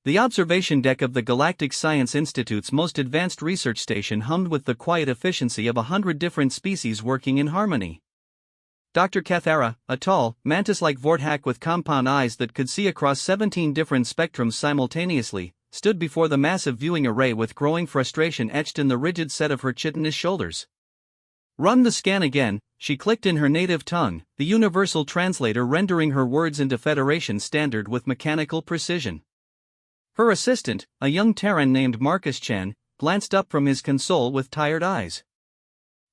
The observation deck of the Galactic Science Institute's most advanced research station hummed with the quiet efficiency of 100 different species working in harmony. Dr. Cathara, a tall, mantis-like vorthak with compound eyes that could see across 17 different spectrums simultaneously, stood before the massive viewing array with growing frustration etched in the rigid set of her chitinous shoulders. "Run the scan again," she clicked in her native tongue, the universal translator rendering her words into Federation standard with mechanical precision. Her assistant, a young Terran named Marcus Chen, glanced up from his console with tired eyes.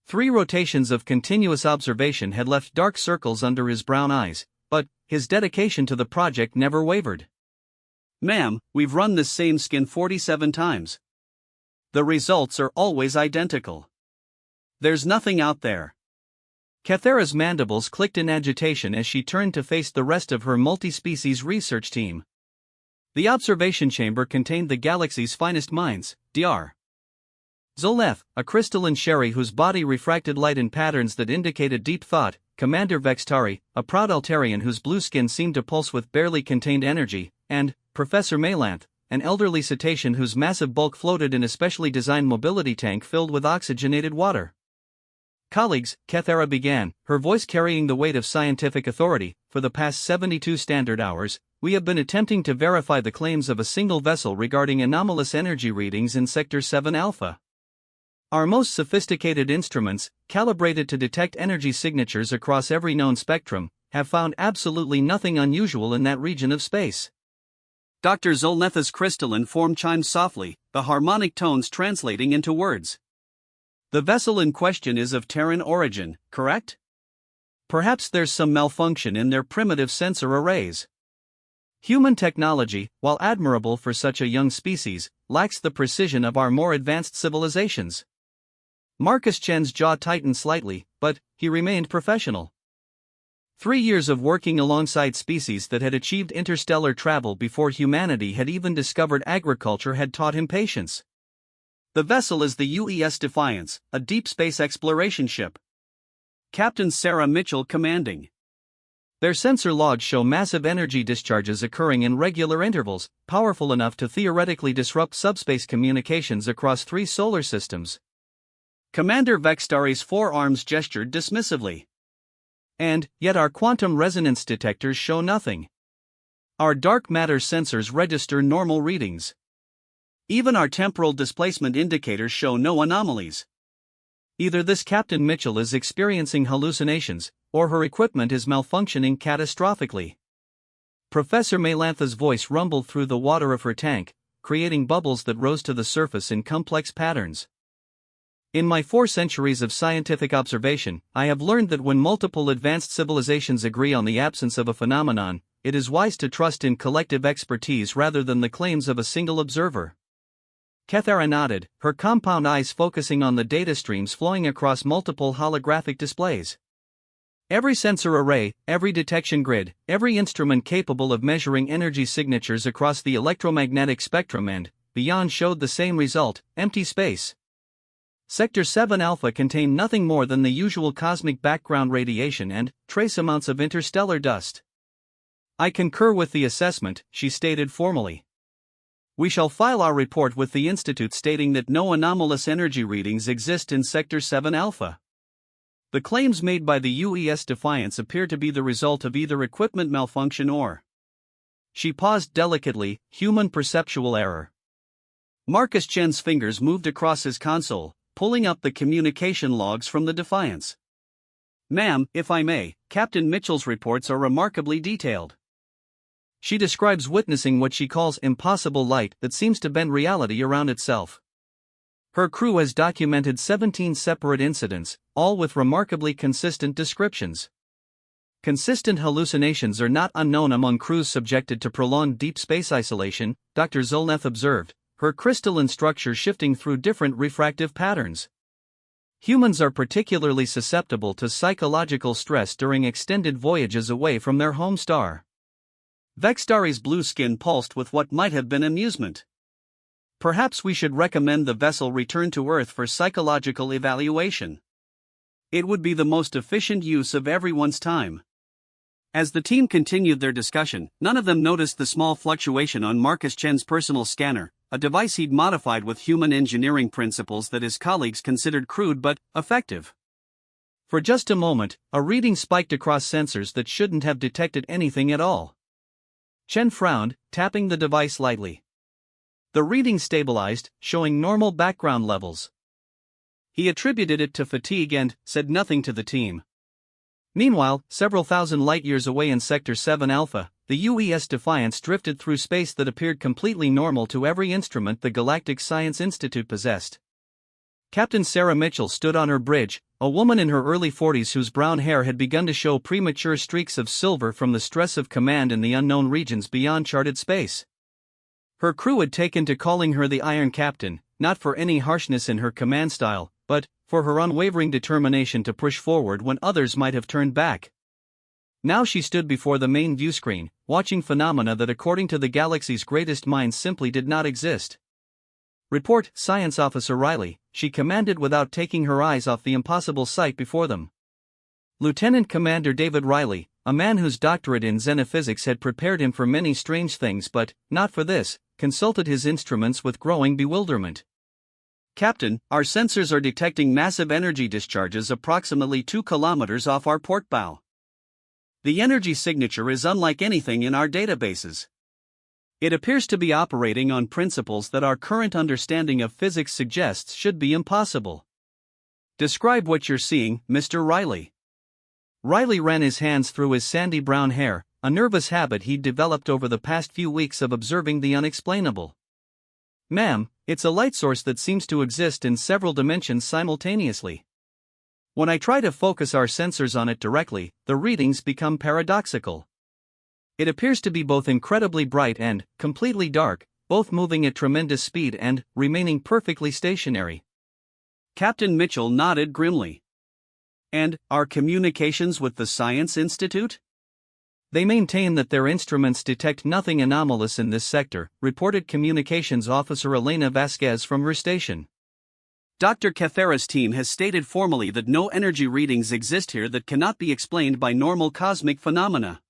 3 rotations of continuous observation had left dark circles under his brown eyes, but his dedication to the project never wavered. "Ma'am, we've run this same scan 47 times. The results are always identical. There's nothing out there." Cathara's mandibles clicked in agitation as she turned to face the rest of her multi-species research team. The observation chamber contained the galaxy's finest minds, Dr. Zolneth, a crystalline sherry whose body refracted light in patterns that indicated deep thought, Commander Vextari, a proud Altarian whose blue skin seemed to pulse with barely contained energy, and Professor Maylanth, an elderly cetacean whose massive bulk floated in a specially designed mobility tank filled with oxygenated water. "Colleagues," Cathara began, her voice carrying the weight of scientific authority, "for the past 72 standard hours, we have been attempting to verify the claims of a single vessel regarding anomalous energy readings in Sector 7 Alpha. Our most sophisticated instruments, calibrated to detect energy signatures across every known spectrum, have found absolutely nothing unusual in that region of space." Dr. Zolneth's crystalline form chimed softly, the harmonic tones translating into words. "The vessel in question is of Terran origin, correct? Perhaps there's some malfunction in their primitive sensor arrays. Human technology, while admirable for such a young species, lacks the precision of our more advanced civilizations." Marcus Chen's jaw tightened slightly, but he remained professional. 3 years of working alongside species that had achieved interstellar travel before humanity had even discovered agriculture had taught him patience. "The vessel is the UES Defiance, a deep space exploration ship. Captain Sarah Mitchell commanding. Their sensor logs show massive energy discharges occurring in regular intervals, powerful enough to theoretically disrupt subspace communications across 3 solar systems." Commander Vextari's forearms gestured dismissively. "And yet our quantum resonance detectors show nothing. Our dark matter sensors register normal readings. Even our temporal displacement indicators show no anomalies. Either this Captain Mitchell is experiencing hallucinations, or her equipment is malfunctioning catastrophically." Professor Maylantha's voice rumbled through the water of her tank, creating bubbles that rose to the surface in complex patterns. "In my 4 centuries of scientific observation, I have learned that when multiple advanced civilizations agree on the absence of a phenomenon, it is wise to trust in collective expertise rather than the claims of a single observer." Cathara nodded, her compound eyes focusing on the data streams flowing across multiple holographic displays. Every sensor array, every detection grid, every instrument capable of measuring energy signatures across the electromagnetic spectrum and beyond showed the same result: empty space. Sector 7 Alpha contained nothing more than the usual cosmic background radiation and trace amounts of interstellar dust. "I concur with the assessment," she stated formally. "We shall file our report with the Institute stating that no anomalous energy readings exist in Sector 7 Alpha. The claims made by the UES Defiance appear to be the result of either equipment malfunction or..." She paused delicately, human perceptual error. Marcus Chen's fingers moved across his console, pulling up the communication logs from the Defiance. "Ma'am, if I may, Captain Mitchell's reports are remarkably detailed. She describes witnessing what she calls impossible light that seems to bend reality around itself. Her crew has documented 17 separate incidents, all with remarkably consistent descriptions. Consistent hallucinations are not unknown among crews subjected to prolonged deep space isolation," Dr. Zolneth observed, her crystalline structure shifting through different refractive patterns. "Humans are particularly susceptible to psychological stress during extended voyages away from their home star." Vextari's blue skin pulsed with what might have been amusement. "Perhaps we should recommend the vessel return to Earth for psychological evaluation. It would be the most efficient use of everyone's time." As the team continued their discussion, none of them noticed the small fluctuation on Marcus Chen's personal scanner, a device he'd modified with human engineering principles that his colleagues considered crude but effective. For just a moment, a reading spiked across sensors that shouldn't have detected anything at all. Chen frowned, tapping the device lightly. The reading stabilized, showing normal background levels. He attributed it to fatigue and said nothing to the team. Meanwhile, several thousand light-years away in Sector 7 Alpha, the UES Defiance drifted through space that appeared completely normal to every instrument the Galactic Science Institute possessed. Captain Sarah Mitchell stood on her bridge, a woman in her early 40s whose brown hair had begun to show premature streaks of silver from the stress of command in the unknown regions beyond charted space. Her crew had taken to calling her the Iron Captain, not for any harshness in her command style, but for her unwavering determination to push forward when others might have turned back. Now she stood before the main viewscreen, watching phenomena that according to the galaxy's greatest minds simply did not exist. "Report, Science Officer Riley," she commanded without taking her eyes off the impossible sight before them. Lieutenant Commander David Riley, a man whose doctorate in xenophysics had prepared him for many strange things but not for this, consulted his instruments with growing bewilderment. "Captain, our sensors are detecting massive energy discharges approximately 2 kilometers off our port bow. The energy signature is unlike anything in our databases. It appears to be operating on principles that our current understanding of physics suggests should be impossible. Describe what you're seeing, Mr. Riley." Riley ran his hands through his sandy brown hair, a nervous habit he'd developed over the past few weeks of observing the unexplainable. "Ma'am, it's a light source that seems to exist in several dimensions simultaneously. When I try to focus our sensors on it directly, the readings become paradoxical. It appears to be both incredibly bright and completely dark, both moving at tremendous speed and remaining perfectly stationary." Captain Mitchell nodded grimly. "And our communications with the Science Institute?" "They maintain that their instruments detect nothing anomalous in this sector," reported Communications Officer Elena Vasquez from her station. "Dr. Cathera's team has stated formally that no energy readings exist here that cannot be explained by normal cosmic phenomena."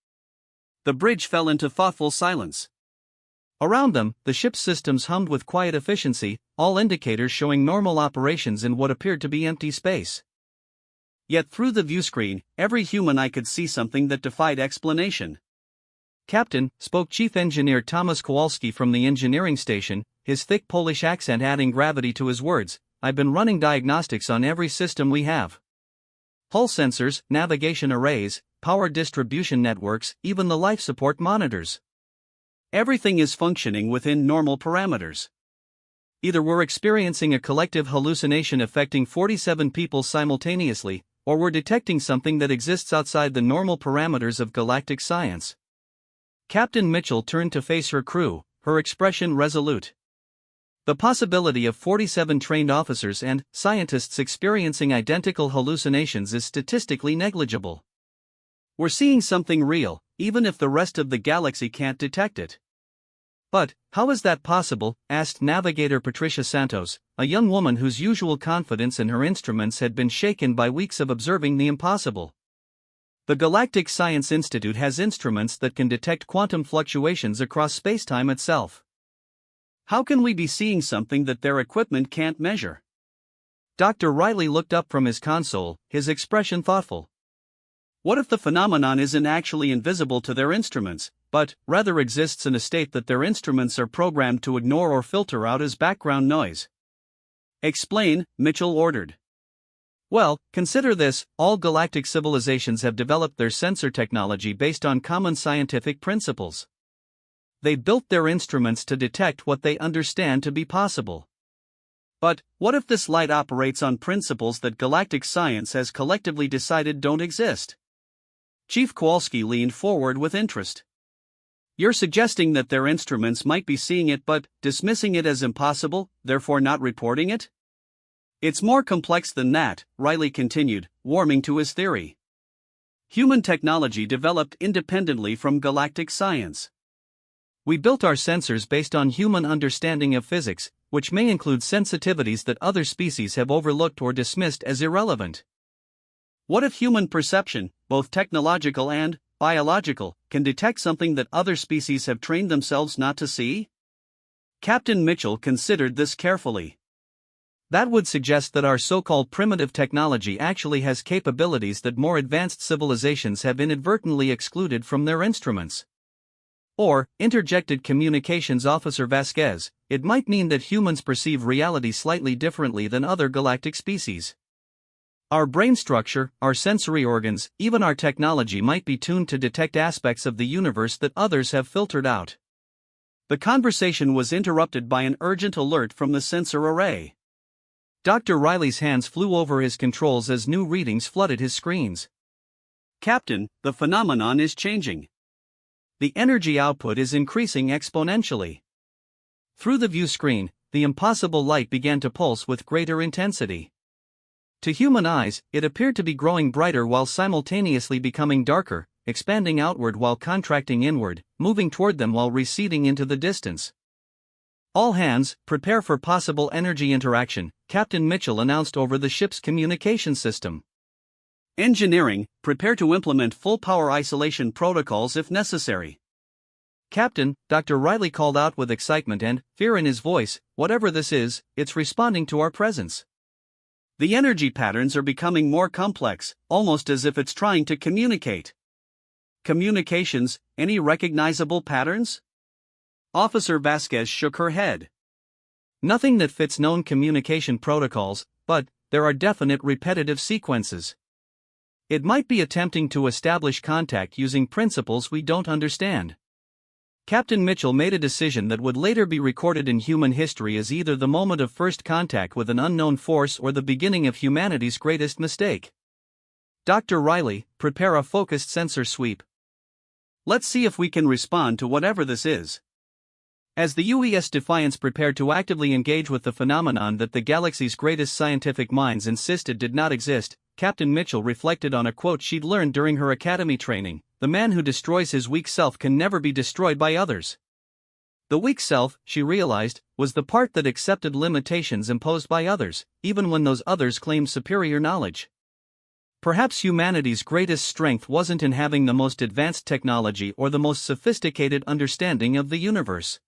The bridge fell into thoughtful silence. Around them, the ship's systems hummed with quiet efficiency, all indicators showing normal operations in what appeared to be empty space. Yet through the viewscreen, every human eye could see something that defied explanation. "Captain," spoke Chief Engineer Thomas Kowalski from the engineering station, his thick Polish accent adding gravity to his words, "I've been running diagnostics on every system we have. Hull sensors, navigation arrays, power distribution networks, even the life support monitors. Everything is functioning within normal parameters. Either we're experiencing a collective hallucination affecting 47 people simultaneously, or we're detecting something that exists outside the normal parameters of galactic science." Captain Mitchell turned to face her crew, her expression resolute. The possibility of 47 trained officers and scientists experiencing identical hallucinations is statistically negligible. "We're seeing something real, even if the rest of the galaxy can't detect it." "But how is that possible?" asked Navigator Patricia Santos, a young woman whose usual confidence in her instruments had been shaken by weeks of observing the impossible. "The Galactic Science Institute has instruments that can detect quantum fluctuations across spacetime itself. How can we be seeing something that their equipment can't measure?" Dr. Riley looked up from his console, his expression thoughtful. "What if the phenomenon isn't actually invisible to their instruments, but rather exists in a state that their instruments are programmed to ignore or filter out as background noise?" "Explain," Mitchell ordered. "Well, consider this: all galactic civilizations have developed their sensor technology based on common scientific principles. They built their instruments to detect what they understand to be possible. But what if this light operates on principles that galactic science has collectively decided don't exist?" Chief Kowalski leaned forward with interest. "You're suggesting that their instruments might be seeing it but dismissing it as impossible, therefore not reporting it?" "It's more complex than that," Riley continued, warming to his theory. "Human technology developed independently from galactic science. We built our sensors based on human understanding of physics, which may include sensitivities that other species have overlooked or dismissed as irrelevant." "What if human perception, both technological and biological, can detect something that other species have trained themselves not to see? Captain Mitchell considered this carefully. That would suggest that our so-called primitive technology actually has capabilities that more advanced civilizations have inadvertently excluded from their instruments. Or, interjected Communications Officer Vasquez, it might mean that humans perceive reality slightly differently than other galactic species. Our brain structure, our sensory organs, even our technology might be tuned to detect aspects of the universe that others have filtered out. The conversation was interrupted by an urgent alert from the sensor array. Dr. Riley's hands flew over his controls as new readings flooded his screens. Captain, the phenomenon is changing. The energy output is increasing exponentially. Through the view screen, the impossible light began to pulse with greater intensity. To human eyes, it appeared to be growing brighter while simultaneously becoming darker, expanding outward while contracting inward, moving toward them while receding into the distance. All hands, prepare for possible energy interaction, Captain Mitchell announced over the ship's communication system. Engineering, prepare to implement full power isolation protocols if necessary. Captain, Dr. Riley called out with excitement and fear in his voice, whatever this is, it's responding to our presence. The energy patterns are becoming more complex, almost as if it's trying to communicate. Communications, any recognizable patterns? Officer Vasquez shook her head. Nothing that fits known communication protocols, but there are definite repetitive sequences. It might be attempting to establish contact using principles we don't understand. Captain Mitchell made a decision that would later be recorded in human history as either the moment of first contact with an unknown force or the beginning of humanity's greatest mistake. Dr. Riley, prepare a focused sensor sweep. Let's see if we can respond to whatever this is. As the UES Defiance prepared to actively engage with the phenomenon that the galaxy's greatest scientific minds insisted did not exist, Captain Mitchell reflected on a quote she'd learned during her academy training: "The man who destroys his weak self can never be destroyed by others." The weak self, she realized, was the part that accepted limitations imposed by others, even when those others claimed superior knowledge. Perhaps humanity's greatest strength wasn't in having the most advanced technology or the most sophisticated understanding of the universe.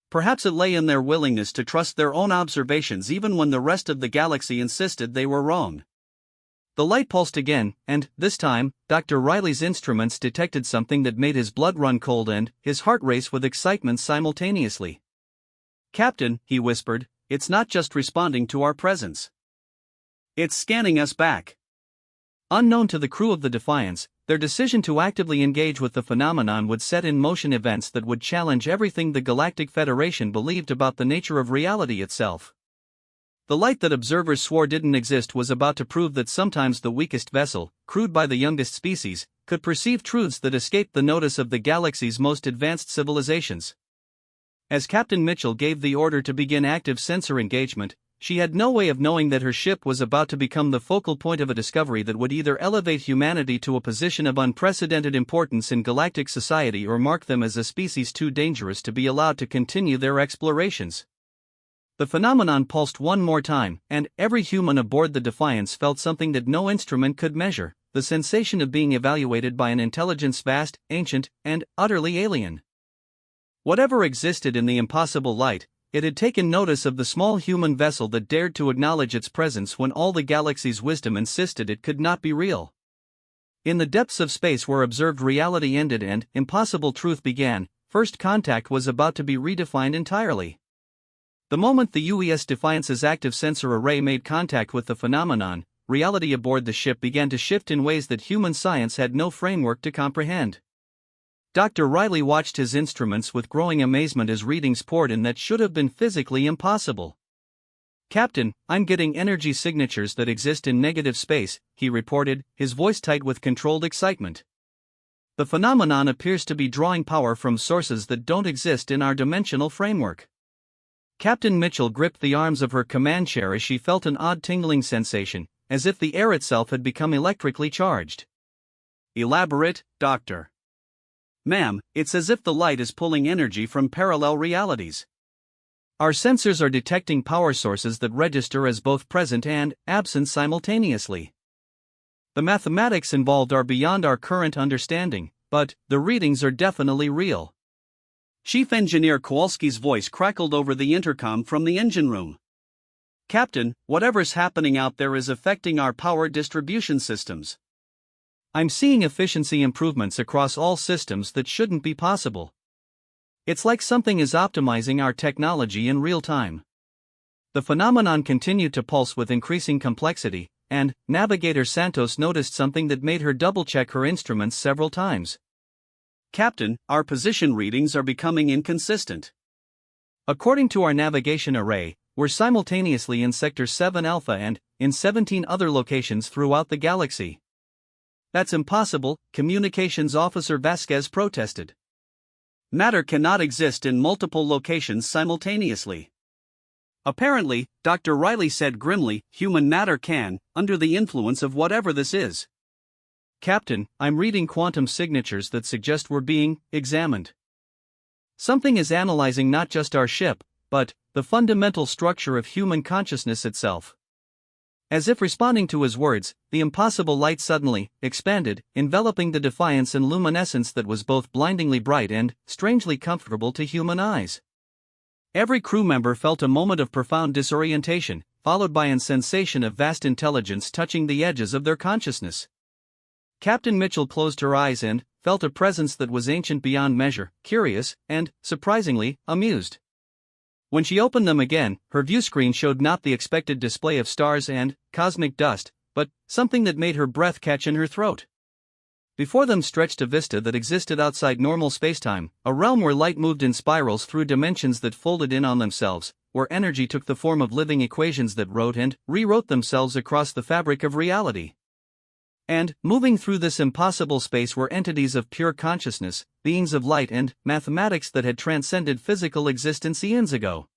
Perhaps it lay in their willingness to trust their own observations even when the rest of the galaxy insisted they were wrong. The light pulsed again, and, this time, Dr. Riley's instruments detected something that made his blood run cold and his heart race with excitement simultaneously. "Captain," he whispered, "it's not just responding to our presence. It's scanning us back." Unknown to the crew of the Defiance, their decision to actively engage with the phenomenon would set in motion events that would challenge everything the Galactic Federation believed about the nature of reality itself. The light that observers swore didn't exist was about to prove that sometimes the weakest vessel, crewed by the youngest species, could perceive truths that escaped the notice of the galaxy's most advanced civilizations. As Captain Mitchell gave the order to begin active sensor engagement, she had no way of knowing that her ship was about to become the focal point of a discovery that would either elevate humanity to a position of unprecedented importance in galactic society or mark them as a species too dangerous to be allowed to continue their explorations. The phenomenon pulsed one more time, and every human aboard the Defiance felt something that no instrument could measure: the sensation of being evaluated by an intelligence vast, ancient, and utterly alien. Whatever existed in the impossible light, it had taken notice of the small human vessel that dared to acknowledge its presence when all the galaxy's wisdom insisted it could not be real. In the depths of space where observed reality ended and impossible truth began, first contact was about to be redefined entirely. The moment the UES Defiance's active sensor array made contact with the phenomenon, reality aboard the ship began to shift in ways that human science had no framework to comprehend. Dr. Riley watched his instruments with growing amazement as readings poured in that should have been physically impossible. "Captain, I'm getting energy signatures that exist in negative space," he reported, his voice tight with controlled excitement. "The phenomenon appears to be drawing power from sources that don't exist in our dimensional framework." Captain Mitchell gripped the arms of her command chair as she felt an odd tingling sensation, as if the air itself had become electrically charged. "Elaborate, Doctor." "Ma'am, it's as if the light is pulling energy from parallel realities. Our sensors are detecting power sources that register as both present and absent simultaneously. The mathematics involved are beyond our current understanding, but the readings are definitely real. Chief Engineer Kowalski's voice crackled over the intercom from the engine room. Captain, whatever's happening out there is affecting our power distribution systems. I'm seeing efficiency improvements across all systems that shouldn't be possible. It's like something is optimizing our technology in real time. The phenomenon continued to pulse with increasing complexity, and Navigator Santos noticed something that made her double-check her instruments several times. Captain, our position readings are becoming inconsistent. According to our navigation array, we're simultaneously in Sector 7 Alpha and in 17 other locations throughout the galaxy. That's impossible, Communications Officer Vasquez protested. Matter cannot exist in multiple locations simultaneously. Apparently, Dr. Riley said grimly, human matter can, under the influence of whatever this is. Captain, I'm reading quantum signatures that suggest we're being examined. Something is analyzing not just our ship, but the fundamental structure of human consciousness itself. As if responding to his words, the impossible light suddenly expanded, enveloping the defiance and luminescence that was both blindingly bright and strangely comfortable to human eyes. Every crew member felt a moment of profound disorientation, followed by a sensation of vast intelligence touching the edges of their consciousness. Captain Mitchell closed her eyes and felt a presence that was ancient beyond measure, curious, and, surprisingly, amused. When she opened them again, her viewscreen showed not the expected display of stars and cosmic dust, but something that made her breath catch in her throat. Before them stretched a vista that existed outside normal spacetime, a realm where light moved in spirals through dimensions that folded in on themselves, where energy took the form of living equations that wrote and rewrote themselves across the fabric of reality. And, moving through this impossible space were entities of pure consciousness, beings of light and mathematics that had transcended physical existence eons ago.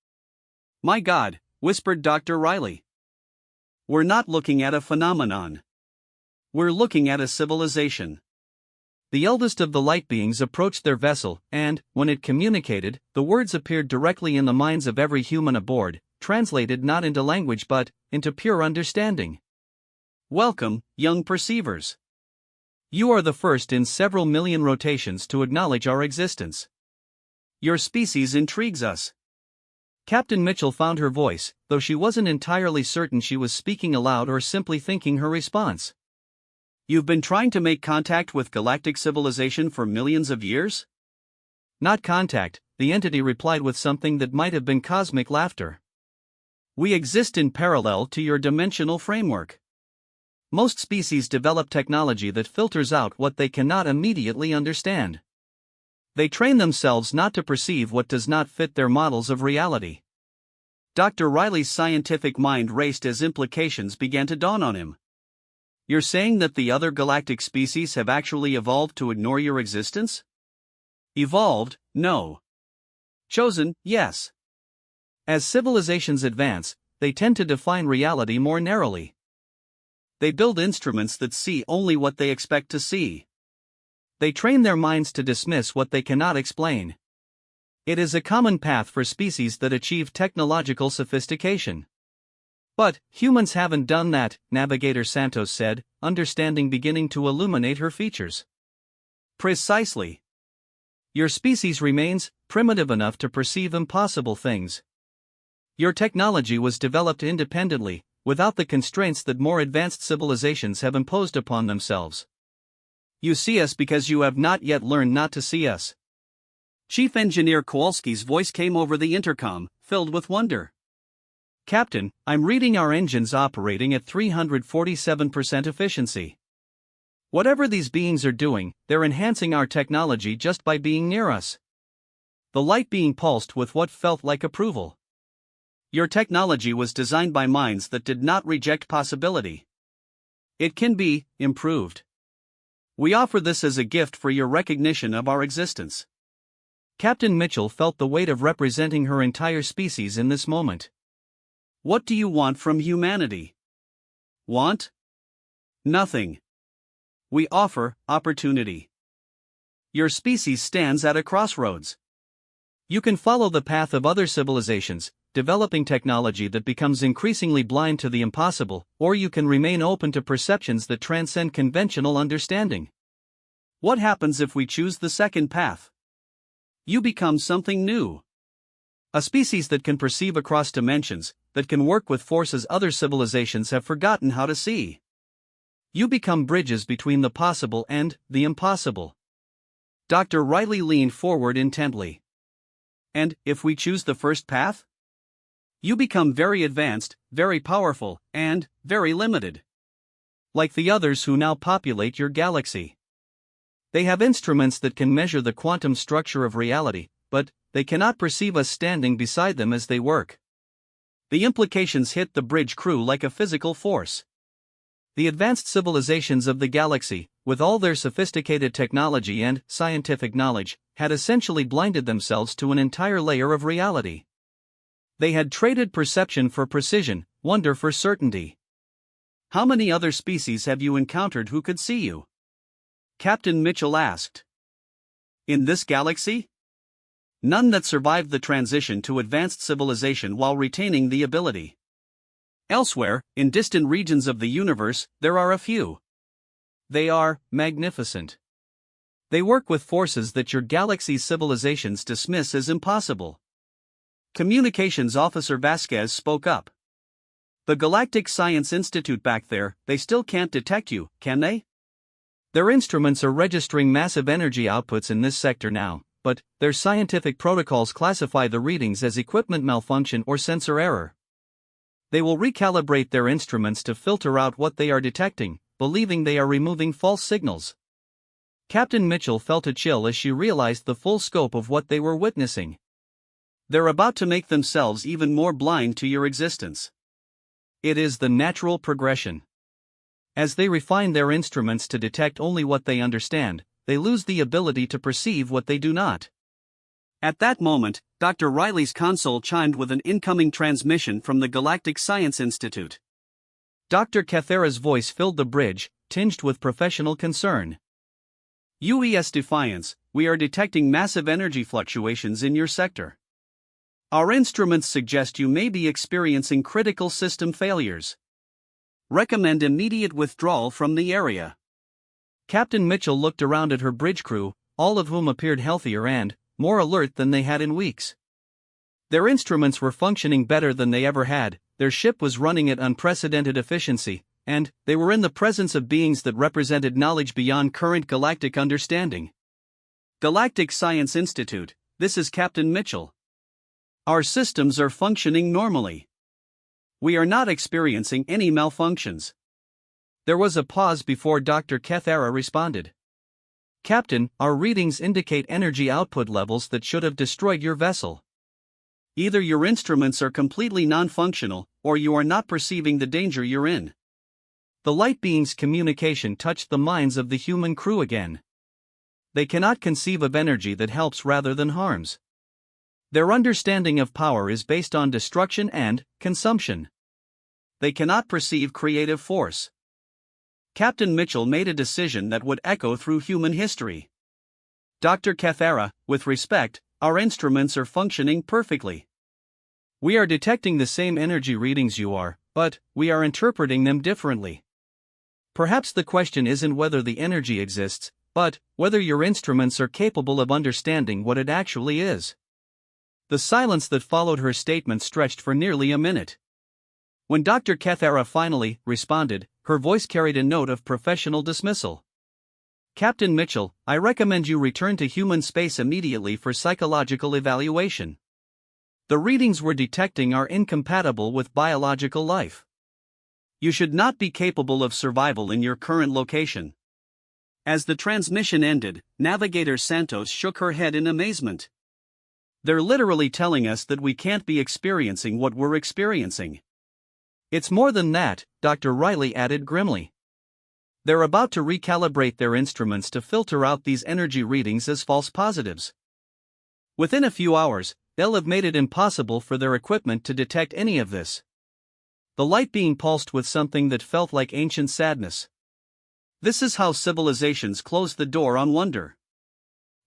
My God, whispered Dr. Riley. We're not looking at a phenomenon. We're looking at a civilization. The eldest of the light beings approached their vessel, and, when it communicated, the words appeared directly in the minds of every human aboard, translated not into language but into pure understanding. Welcome, young perceivers. You are the first in several million rotations to acknowledge our existence. Your species intrigues us. Captain Mitchell found her voice, though she wasn't entirely certain she was speaking aloud or simply thinking her response. You've been trying to make contact with galactic civilization for millions of years? Not contact, the entity replied with something that might have been cosmic laughter. We exist in parallel to your dimensional framework. Most species develop technology that filters out what they cannot immediately understand. They train themselves not to perceive what does not fit their models of reality. Dr. Riley's scientific mind raced as implications began to dawn on him. You're saying that the other galactic species have actually evolved to ignore your existence? Evolved, no. Chosen, yes. As civilizations advance, they tend to define reality more narrowly. They build instruments that see only what they expect to see. They train their minds to dismiss what they cannot explain. It is a common path for species that achieve technological sophistication. But humans haven't done that, Navigator Santos said, understanding beginning to illuminate her features. Precisely. Your species remains primitive enough to perceive impossible things. Your technology was developed independently, without the constraints that more advanced civilizations have imposed upon themselves. You see us because you have not yet learned not to see us. Chief Engineer Kowalski's voice came over the intercom, filled with wonder. Captain, I'm reading our engines operating at 347% efficiency. Whatever these beings are doing, they're enhancing our technology just by being near us. The light being pulsed with what felt like approval. Your technology was designed by minds that did not reject possibility. It can be improved. We offer this as a gift for your recognition of our existence. Captain Mitchell felt the weight of representing her entire species in this moment. What do you want from humanity? Want? Nothing. We offer opportunity. Your species stands at a crossroads. You can follow the path of other civilizations, developing technology that becomes increasingly blind to the impossible, or you can remain open to perceptions that transcend conventional understanding. What happens if we choose the second path? You become something new. A species that can perceive across dimensions, that can work with forces other civilizations have forgotten how to see. You become bridges between the possible and the impossible. Dr. Riley leaned forward intently. And if we choose the first path? You become very advanced, very powerful, and very limited. Like the others who now populate your galaxy. They have instruments that can measure the quantum structure of reality, but they cannot perceive us standing beside them as they work. The implications hit the bridge crew like a physical force. The advanced civilizations of the galaxy, with all their sophisticated technology and scientific knowledge, had essentially blinded themselves to an entire layer of reality. They had traded perception for precision, wonder for certainty. How many other species have you encountered who could see you? Captain Mitchell asked. In this galaxy? None that survived the transition to advanced civilization while retaining the ability. Elsewhere, in distant regions of the universe, there are a few. They are magnificent. They work with forces that your galaxy's civilizations dismiss as impossible. Communications Officer Vasquez spoke up. The Galactic Science Institute back there, they still can't detect you, can they? Their instruments are registering massive energy outputs in this sector now, but their scientific protocols classify the readings as equipment malfunction or sensor error. They will recalibrate their instruments to filter out what they are detecting, believing they are removing false signals. Captain Mitchell felt a chill as she realized the full scope of what they were witnessing. They're about to make themselves even more blind to your existence. It is the natural progression. As they refine their instruments to detect only what they understand, they lose the ability to perceive what they do not. At that moment, Dr. Riley's console chimed with an incoming transmission from the Galactic Science Institute. Dr. Cathera's voice filled the bridge, tinged with professional concern. UES Defiance, we are detecting massive energy fluctuations in your sector. Our instruments suggest you may be experiencing critical system failures. Recommend immediate withdrawal from the area. Captain Mitchell looked around at her bridge crew, all of whom appeared healthier and more alert than they had in weeks. Their instruments were functioning better than they ever had, their ship was running at unprecedented efficiency, and they were in the presence of beings that represented knowledge beyond current galactic understanding. Galactic Science Institute, this is Captain Mitchell. Our systems are functioning normally. We are not experiencing any malfunctions. There was a pause before Dr. Cathera responded. Captain, our readings indicate energy output levels that should have destroyed your vessel. Either your instruments are completely non-functional, or you are not perceiving the danger you're in. The light being's communication touched the minds of the human crew again. They cannot conceive of energy that helps rather than harms. Their understanding of power is based on destruction and consumption. They cannot perceive creative force. Captain Mitchell made a decision that would echo through human history. Dr. Cathera, with respect, our instruments are functioning perfectly. We are detecting the same energy readings you are, but we are interpreting them differently. Perhaps the question isn't whether the energy exists, but whether your instruments are capable of understanding what it actually is. The silence that followed her statement stretched for nearly a minute. When Dr. Cathera finally responded, her voice carried a note of professional dismissal. Captain Mitchell, I recommend you return to human space immediately for psychological evaluation. The readings we're detecting are incompatible with biological life. You should not be capable of survival in your current location. As the transmission ended, Navigator Santos shook her head in amazement. They're literally telling us that we can't be experiencing what we're experiencing. It's more than that, Dr. Riley added grimly. They're about to recalibrate their instruments to filter out these energy readings as false positives. Within a few hours, they'll have made it impossible for their equipment to detect any of this. The light being pulsed with something that felt like ancient sadness. This is how civilizations close the door on wonder.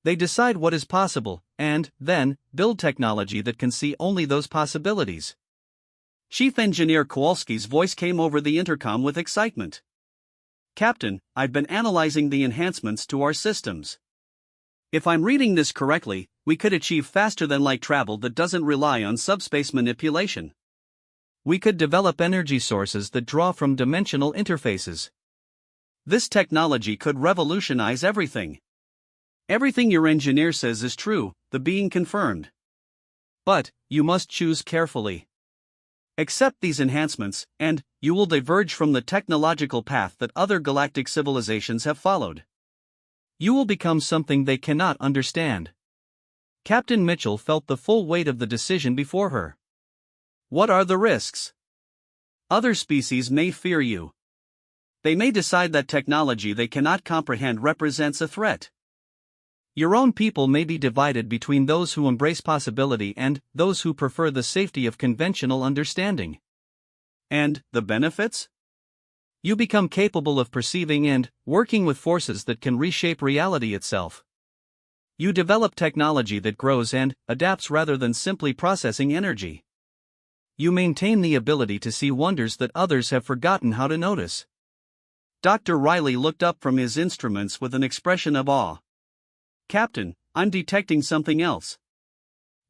They decide what is possible, and, then, build technology that can see only those possibilities. Chief Engineer Kowalski's voice came over the intercom with excitement. Captain, I've been analyzing the enhancements to our systems. If I'm reading this correctly, we could achieve faster-than-light travel that doesn't rely on subspace manipulation. We could develop energy sources that draw from dimensional interfaces. This technology could revolutionize everything. Everything your engineer says is true, the being confirmed. But, you must choose carefully. Accept these enhancements, and you will diverge from the technological path that other galactic civilizations have followed. You will become something they cannot understand. Captain Mitchell felt the full weight of the decision before her. What are the risks? Other species may fear you. They may decide that technology they cannot comprehend represents a threat. Your own people may be divided between those who embrace possibility and those who prefer the safety of conventional understanding. And the benefits? You become capable of perceiving and working with forces that can reshape reality itself. You develop technology that grows and adapts rather than simply processing energy. You maintain the ability to see wonders that others have forgotten how to notice. Dr. Riley looked up from his instruments with an expression of awe. Captain, I'm detecting something else.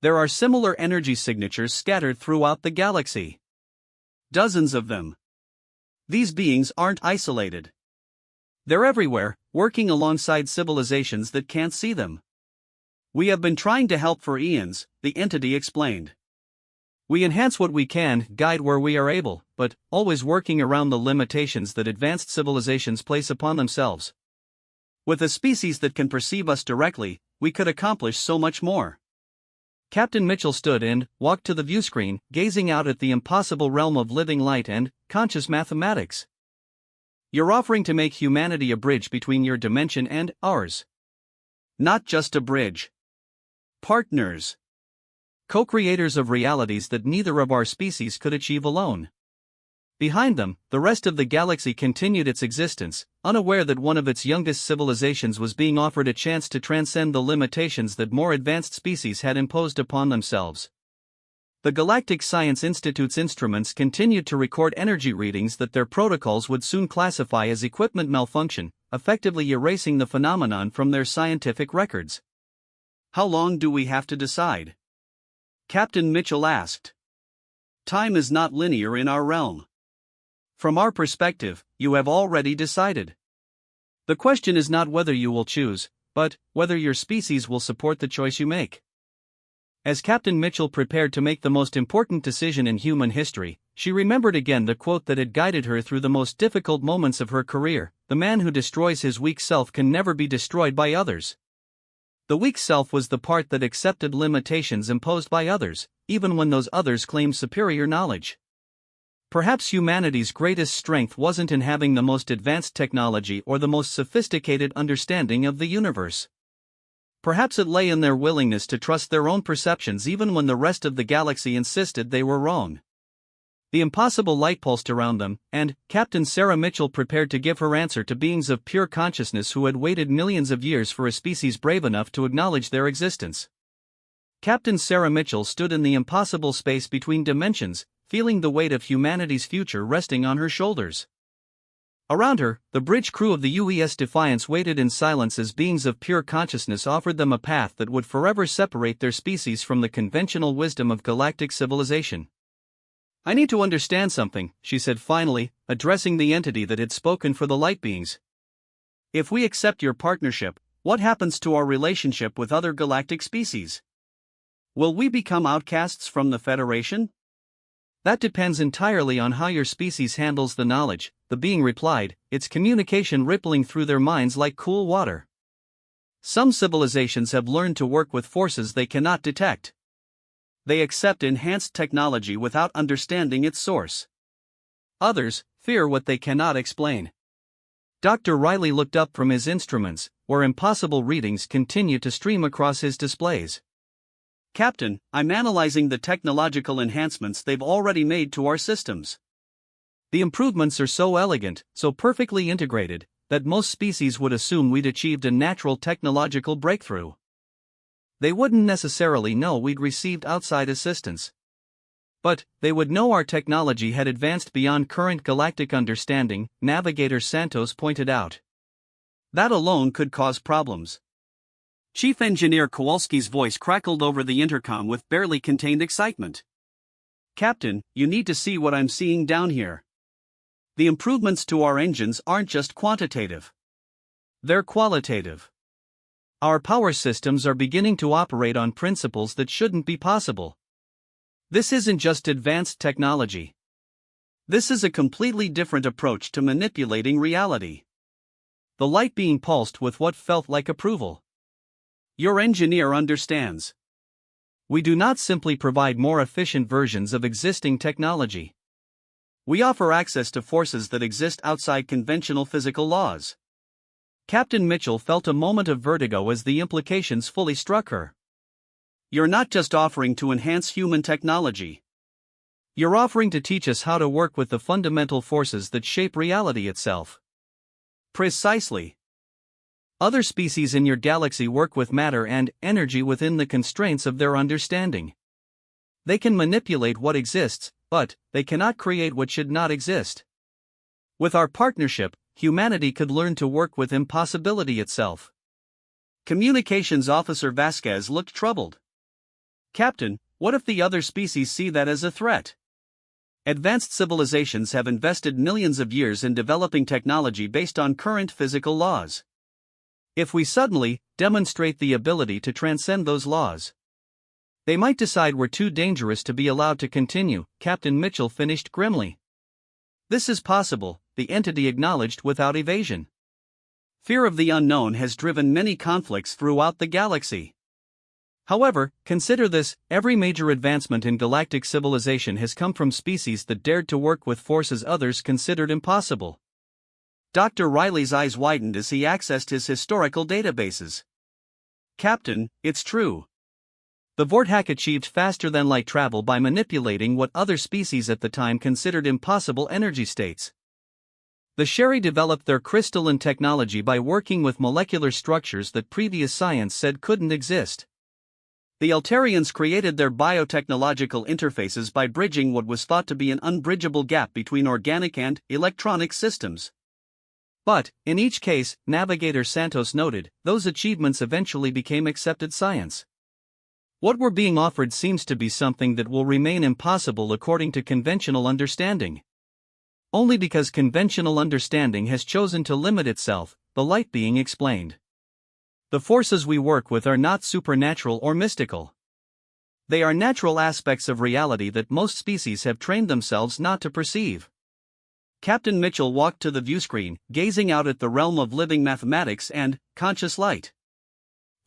There are similar energy signatures scattered throughout the galaxy. Dozens of them. These beings aren't isolated. They're everywhere, working alongside civilizations that can't see them. We have been trying to help for eons, the entity explained. We enhance what we can, guide where we are able, but always working around the limitations that advanced civilizations place upon themselves. With a species that can perceive us directly, we could accomplish so much more. Captain Mitchell stood and walked to the viewscreen, gazing out at the impossible realm of living light and conscious mathematics. You're offering to make humanity a bridge between your dimension and ours. Not just a bridge. Partners. Co-creators of realities that neither of our species could achieve alone. Behind them, the rest of the galaxy continued its existence, unaware that one of its youngest civilizations was being offered a chance to transcend the limitations that more advanced species had imposed upon themselves. The Galactic Science Institute's instruments continued to record energy readings that their protocols would soon classify as equipment malfunction, effectively erasing the phenomenon from their scientific records. How long do we have to decide? Captain Mitchell asked. Time is not linear in our realm. From our perspective, you have already decided. The question is not whether you will choose, but whether your species will support the choice you make. As Captain Mitchell prepared to make the most important decision in human history, she remembered again the quote that had guided her through the most difficult moments of her career: "The man who destroys his weak self can never be destroyed by others." The weak self was the part that accepted limitations imposed by others, even when those others claimed superior knowledge. Perhaps humanity's greatest strength wasn't in having the most advanced technology or the most sophisticated understanding of the universe. Perhaps it lay in their willingness to trust their own perceptions even when the rest of the galaxy insisted they were wrong. The impossible light pulsed around them, and Captain Sarah Mitchell prepared to give her answer to beings of pure consciousness who had waited millions of years for a species brave enough to acknowledge their existence. Captain Sarah Mitchell stood in the impossible space between dimensions, feeling the weight of humanity's future resting on her shoulders. Around her, the bridge crew of the UES Defiance waited in silence as beings of pure consciousness offered them a path that would forever separate their species from the conventional wisdom of galactic civilization. "I need to understand something," she said finally, addressing the entity that had spoken for the light beings. "If we accept your partnership, what happens to our relationship with other galactic species? Will we become outcasts from the Federation?" "That depends entirely on how your species handles the knowledge," the being replied, its communication rippling through their minds like cool water. "Some civilizations have learned to work with forces they cannot detect. They accept enhanced technology without understanding its source. Others fear what they cannot explain." Dr. Riley looked up from his instruments, where impossible readings continued to stream across his displays. "Captain, I'm analyzing the technological enhancements they've already made to our systems. The improvements are so elegant, so perfectly integrated, that most species would assume we'd achieved a natural technological breakthrough. They wouldn't necessarily know we'd received outside assistance. But they would know our technology had advanced beyond current galactic understanding, Navigator Santos pointed out. That alone could cause problems. Chief Engineer Kowalski's voice crackled over the intercom with barely contained excitement. Captain, you need to see what I'm seeing down here. The improvements to our engines aren't just quantitative. They're qualitative. Our power systems are beginning to operate on principles that shouldn't be possible. This isn't just advanced technology. This is a completely different approach to manipulating reality. The light being pulsed with what felt like approval. Your engineer understands. We do not simply provide more efficient versions of existing technology. We offer access to forces that exist outside conventional physical laws. Captain Mitchell felt a moment of vertigo as the implications fully struck her. You're not just offering to enhance human technology. You're offering to teach us how to work with the fundamental forces that shape reality itself. Precisely. Other species in your galaxy work with matter and energy within the constraints of their understanding. They can manipulate what exists, but they cannot create what should not exist. With our partnership, humanity could learn to work with impossibility itself. Communications Officer Vasquez looked troubled. Captain, what if the other species see that as a threat? Advanced civilizations have invested millions of years in developing technology based on current physical laws. If we suddenly demonstrate the ability to transcend those laws, they might decide we're too dangerous to be allowed to continue, Captain Mitchell finished grimly. This is possible, the entity acknowledged without evasion. Fear of the unknown has driven many conflicts throughout the galaxy. However, consider this: every major advancement in galactic civilization has come from species that dared to work with forces others considered impossible. Dr. Riley's eyes widened as he accessed his historical databases. Captain, it's true. The Vortak achieved faster-than-light travel by manipulating what other species at the time considered impossible energy states. The Sherry developed their crystalline technology by working with molecular structures that previous science said couldn't exist. The Altarians created their biotechnological interfaces by bridging what was thought to be an unbridgeable gap between organic and electronic systems. But, in each case, Navigator Santos noted, those achievements eventually became accepted science. What we're being offered seems to be something that will remain impossible according to conventional understanding. Only because conventional understanding has chosen to limit itself, the light being explained. The forces we work with are not supernatural or mystical. They are natural aspects of reality that most species have trained themselves not to perceive. Captain Mitchell walked to the viewscreen, gazing out at the realm of living mathematics and conscious light.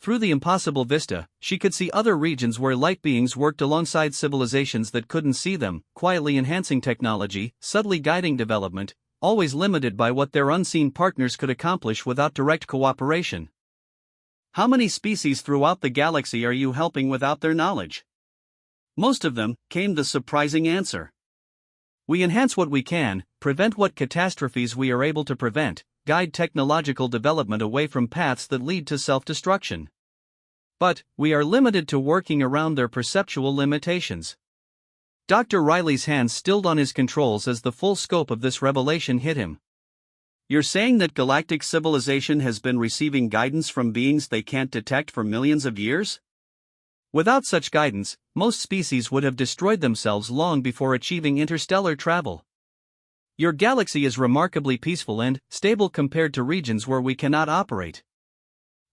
Through the impossible vista, she could see other regions where light beings worked alongside civilizations that couldn't see them, quietly enhancing technology, subtly guiding development, always limited by what their unseen partners could accomplish without direct cooperation. How many species throughout the galaxy are you helping without their knowledge? Most of them, came the surprising answer. We enhance what we can, prevent what catastrophes we are able to prevent, guide technological development away from paths that lead to self-destruction. But, we are limited to working around their perceptual limitations. Dr. Riley's hands stilled on his controls as the full scope of this revelation hit him. You're saying that galactic civilization has been receiving guidance from beings they can't detect for millions of years? Without such guidance, most species would have destroyed themselves long before achieving interstellar travel. Your galaxy is remarkably peaceful and stable compared to regions where we cannot operate.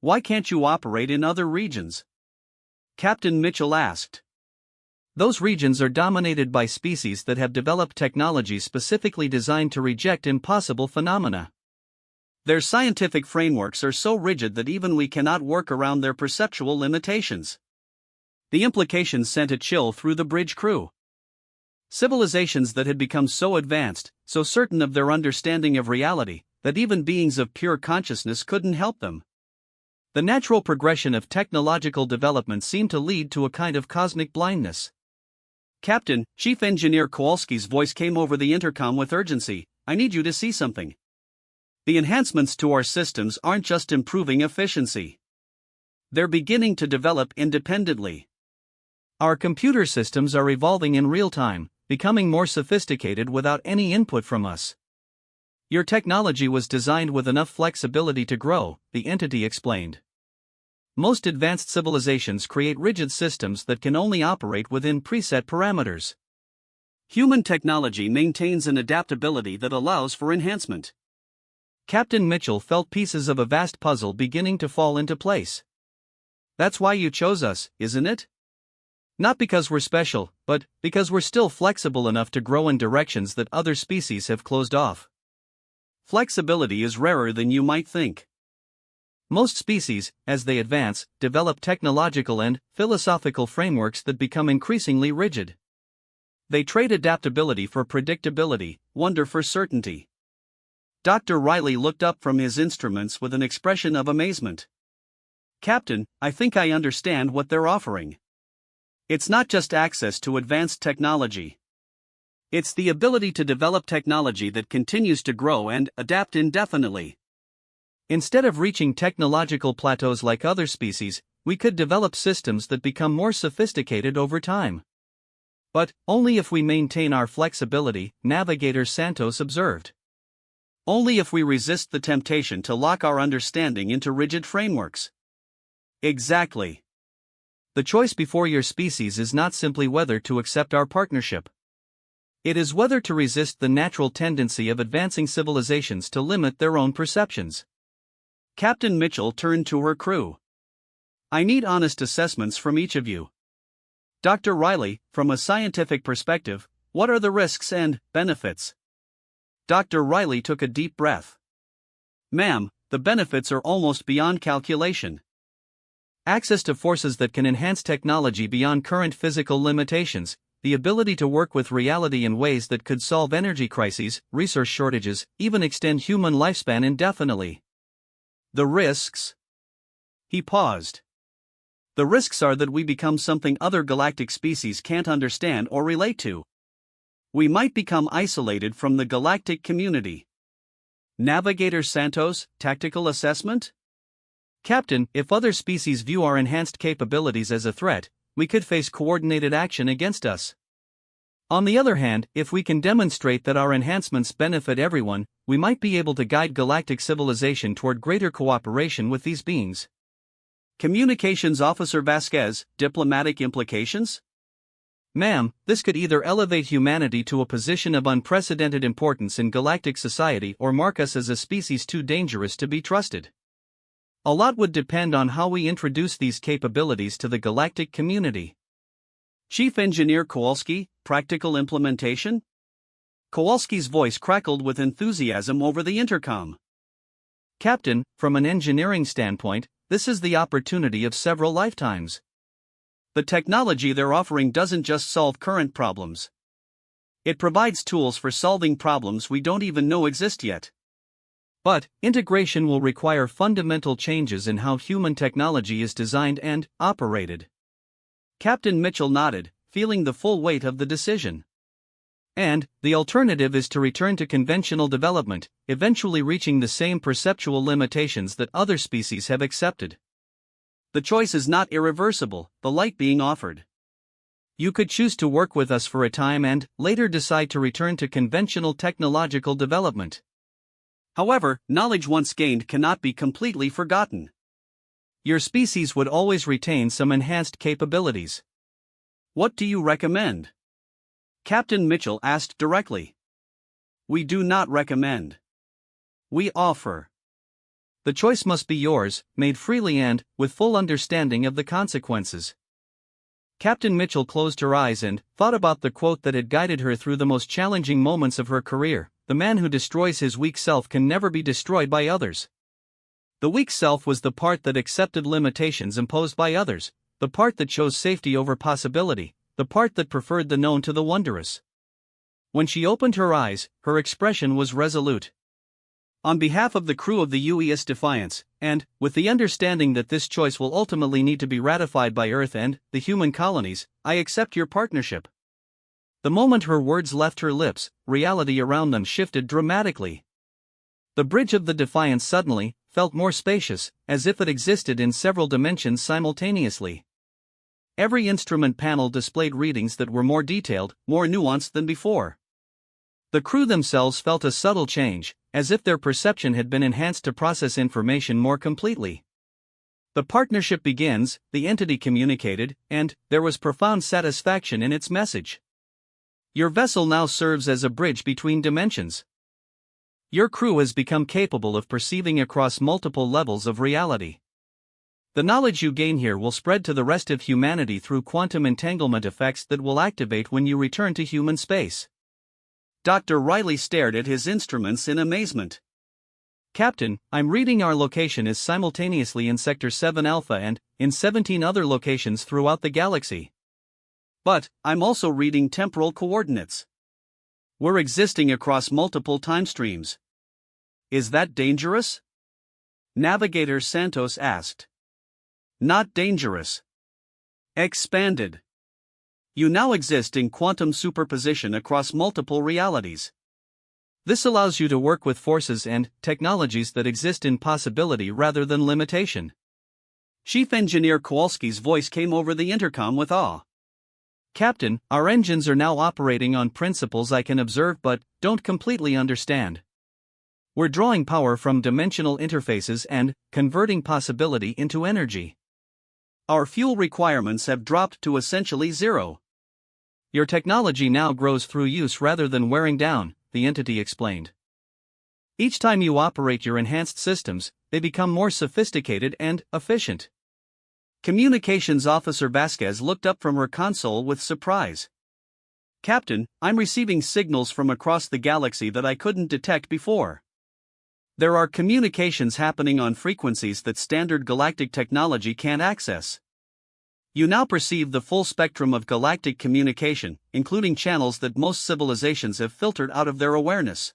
Why can't you operate in other regions? Captain Mitchell asked. Those regions are dominated by species that have developed technology specifically designed to reject impossible phenomena. Their scientific frameworks are so rigid that even we cannot work around their perceptual limitations. The implications sent a chill through the bridge crew. Civilizations that had become so advanced, so certain of their understanding of reality, that even beings of pure consciousness couldn't help them. The natural progression of technological development seemed to lead to a kind of cosmic blindness. Captain, Chief Engineer Kowalski's voice came over the intercom with urgency. I need you to see something. The enhancements to our systems aren't just improving efficiency. They're beginning to develop independently. Our computer systems are evolving in real time, becoming more sophisticated without any input from us. Your technology was designed with enough flexibility to grow, the entity explained. Most advanced civilizations create rigid systems that can only operate within preset parameters. Human technology maintains an adaptability that allows for enhancement. Captain Mitchell felt pieces of a vast puzzle beginning to fall into place. That's why you chose us, isn't it? Not because we're special, but because we're still flexible enough to grow in directions that other species have closed off. Flexibility is rarer than you might think. Most species, as they advance, develop technological and philosophical frameworks that become increasingly rigid. They trade adaptability for predictability, wonder for certainty. Dr. Riley looked up from his instruments with an expression of amazement. Captain, I think I understand what they're offering. It's not just access to advanced technology. It's the ability to develop technology that continues to grow and adapt indefinitely. Instead of reaching technological plateaus like other species, we could develop systems that become more sophisticated over time. But only if we maintain our flexibility, Navigator Santos observed. Only if we resist the temptation to lock our understanding into rigid frameworks. Exactly. The choice before your species is not simply whether to accept our partnership. It is whether to resist the natural tendency of advancing civilizations to limit their own perceptions. Captain Mitchell turned to her crew. I need honest assessments from each of you. Dr. Riley, from a scientific perspective, what are the risks and benefits? Dr. Riley took a deep breath. Ma'am, the benefits are almost beyond calculation. Access to forces that can enhance technology beyond current physical limitations, the ability to work with reality in ways that could solve energy crises, resource shortages, even extend human lifespan indefinitely. The risks? He paused. The risks are that we become something other galactic species can't understand or relate to. We might become isolated from the galactic community. Navigator Santos, tactical assessment? Captain, if other species view our enhanced capabilities as a threat, we could face coordinated action against us. On the other hand, if we can demonstrate that our enhancements benefit everyone, we might be able to guide galactic civilization toward greater cooperation with these beings. Communications Officer Vasquez, diplomatic implications? Ma'am, this could either elevate humanity to a position of unprecedented importance in galactic society or mark us as a species too dangerous to be trusted. A lot would depend on how we introduce these capabilities to the galactic community. Chief Engineer Kowalski, practical implementation? Kowalski's voice crackled with enthusiasm over the intercom. Captain, from an engineering standpoint, this is the opportunity of several lifetimes. The technology they're offering doesn't just solve current problems. It provides tools for solving problems we don't even know exist yet. But integration will require fundamental changes in how human technology is designed and operated. Captain Mitchell nodded, feeling the full weight of the decision. And the alternative is to return to conventional development, eventually reaching the same perceptual limitations that other species have accepted. The choice is not irreversible, the light being offered. You could choose to work with us for a time and later decide to return to conventional technological development. However, knowledge once gained cannot be completely forgotten. Your species would always retain some enhanced capabilities. What do you recommend? Captain Mitchell asked directly. We do not recommend. We offer. The choice must be yours, made freely and with full understanding of the consequences. Captain Mitchell closed her eyes and thought about the quote that had guided her through the most challenging moments of her career: the man who destroys his weak self can never be destroyed by others. The weak self was the part that accepted limitations imposed by others, the part that chose safety over possibility, the part that preferred the known to the wondrous. When she opened her eyes, her expression was resolute. On behalf of the crew of the UES Defiance, and with the understanding that this choice will ultimately need to be ratified by Earth and the human colonies, I accept your partnership. The moment her words left her lips, reality around them shifted dramatically. The bridge of the Defiance suddenly felt more spacious, as if it existed in several dimensions simultaneously. Every instrument panel displayed readings that were more detailed, more nuanced than before. The crew themselves felt a subtle change, as if their perception had been enhanced to process information more completely. The partnership begins, the entity communicated, and there was profound satisfaction in its message. Your vessel now serves as a bridge between dimensions. Your crew has become capable of perceiving across multiple levels of reality. The knowledge you gain here will spread to the rest of humanity through quantum entanglement effects that will activate when you return to human space. Dr. Riley stared at his instruments in amazement. Captain, I'm reading our location is simultaneously in Sector 7 Alpha and in 17 other locations throughout the galaxy. But I'm also reading temporal coordinates. We're existing across multiple time streams. Is that dangerous? Navigator Santos asked. Not dangerous. Expanded. You now exist in quantum superposition across multiple realities. This allows you to work with forces and technologies that exist in possibility rather than limitation. Chief Engineer Kowalski's voice came over the intercom with awe. Captain, our engines are now operating on principles I can observe but don't completely understand. We're drawing power from dimensional interfaces and converting possibility into energy. Our fuel requirements have dropped to essentially zero. Your technology now grows through use rather than wearing down, the entity explained. Each time you operate your enhanced systems, they become more sophisticated and efficient. Communications Officer Vasquez looked up from her console with surprise. Captain, I'm receiving signals from across the galaxy that I couldn't detect before. There are communications happening on frequencies that standard galactic technology can't access. You now perceive the full spectrum of galactic communication, including channels that most civilizations have filtered out of their awareness.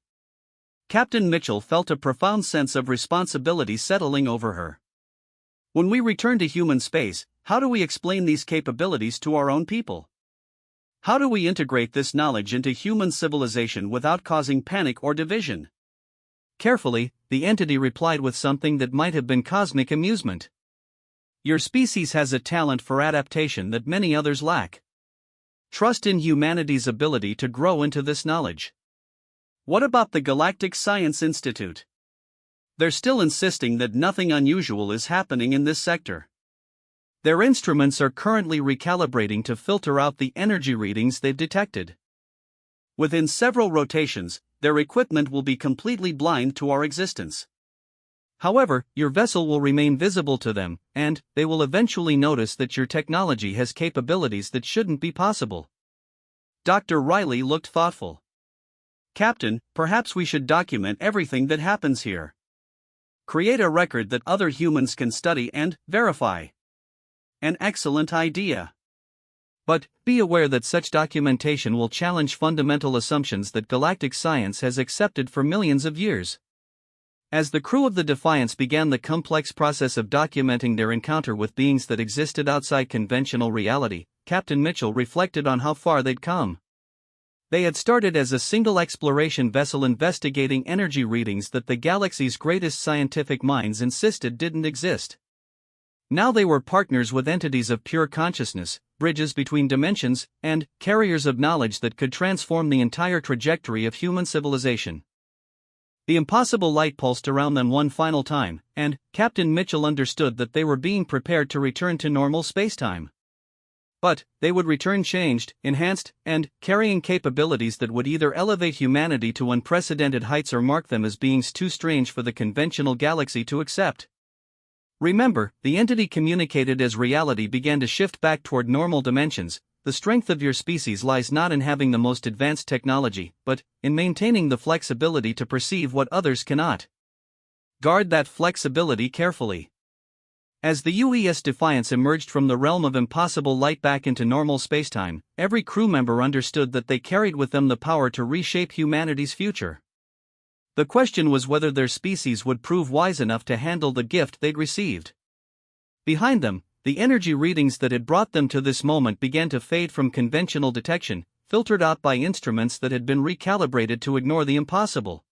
Captain Mitchell felt a profound sense of responsibility settling over her. When we return to human space, how do we explain these capabilities to our own people? How do we integrate this knowledge into human civilization without causing panic or division? Carefully, the entity replied with something that might have been cosmic amusement. Your species has a talent for adaptation that many others lack. Trust in humanity's ability to grow into this knowledge. What about the Galactic Science Institute? They're still insisting that nothing unusual is happening in this sector. Their instruments are currently recalibrating to filter out the energy readings they've detected. Within several rotations, their equipment will be completely blind to our existence. However, your vessel will remain visible to them, and they will eventually notice that your technology has capabilities that shouldn't be possible. Dr. Riley looked thoughtful. Captain, perhaps we should document everything that happens here. Create a record that other humans can study and verify. An excellent idea. But be aware that such documentation will challenge fundamental assumptions that galactic science has accepted for millions of years. As the crew of the Defiance began the complex process of documenting their encounter with beings that existed outside conventional reality, Captain Mitchell reflected on how far they'd come. They had started as a single exploration vessel investigating energy readings that the galaxy's greatest scientific minds insisted didn't exist. Now they were partners with entities of pure consciousness, bridges between dimensions, and carriers of knowledge that could transform the entire trajectory of human civilization. The impossible light pulsed around them one final time, and Captain Mitchell understood that they were being prepared to return to normal spacetime. But they would return changed, enhanced, and carrying capabilities that would either elevate humanity to unprecedented heights or mark them as beings too strange for the conventional galaxy to accept. Remember, the entity communicated as reality began to shift back toward normal dimensions. The strength of your species lies not in having the most advanced technology, but in maintaining the flexibility to perceive what others cannot. Guard that flexibility carefully. As the UES Defiance emerged from the realm of impossible light back into normal spacetime, every crew member understood that they carried with them the power to reshape humanity's future. The question was whether their species would prove wise enough to handle the gift they'd received. Behind them, the energy readings that had brought them to this moment began to fade from conventional detection, filtered out by instruments that had been recalibrated to ignore the impossible.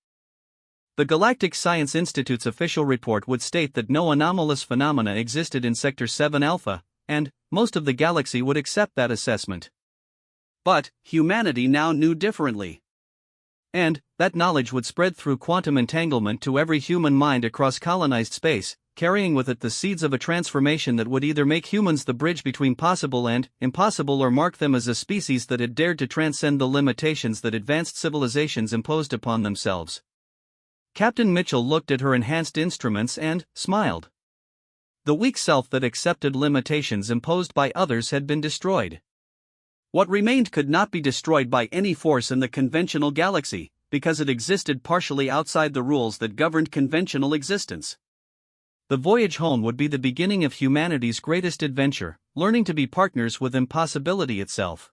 The Galactic Science Institute's official report would state that no anomalous phenomena existed in Sector 7 Alpha, and most of the galaxy would accept that assessment. But humanity now knew differently. And that knowledge would spread through quantum entanglement to every human mind across colonized space, carrying with it the seeds of a transformation that would either make humans the bridge between possible and impossible or mark them as a species that had dared to transcend the limitations that advanced civilizations imposed upon themselves. Captain Mitchell looked at her enhanced instruments and smiled. The weak self that accepted limitations imposed by others had been destroyed. What remained could not be destroyed by any force in the conventional galaxy, because it existed partially outside the rules that governed conventional existence. The voyage home would be the beginning of humanity's greatest adventure, learning to be partners with impossibility itself.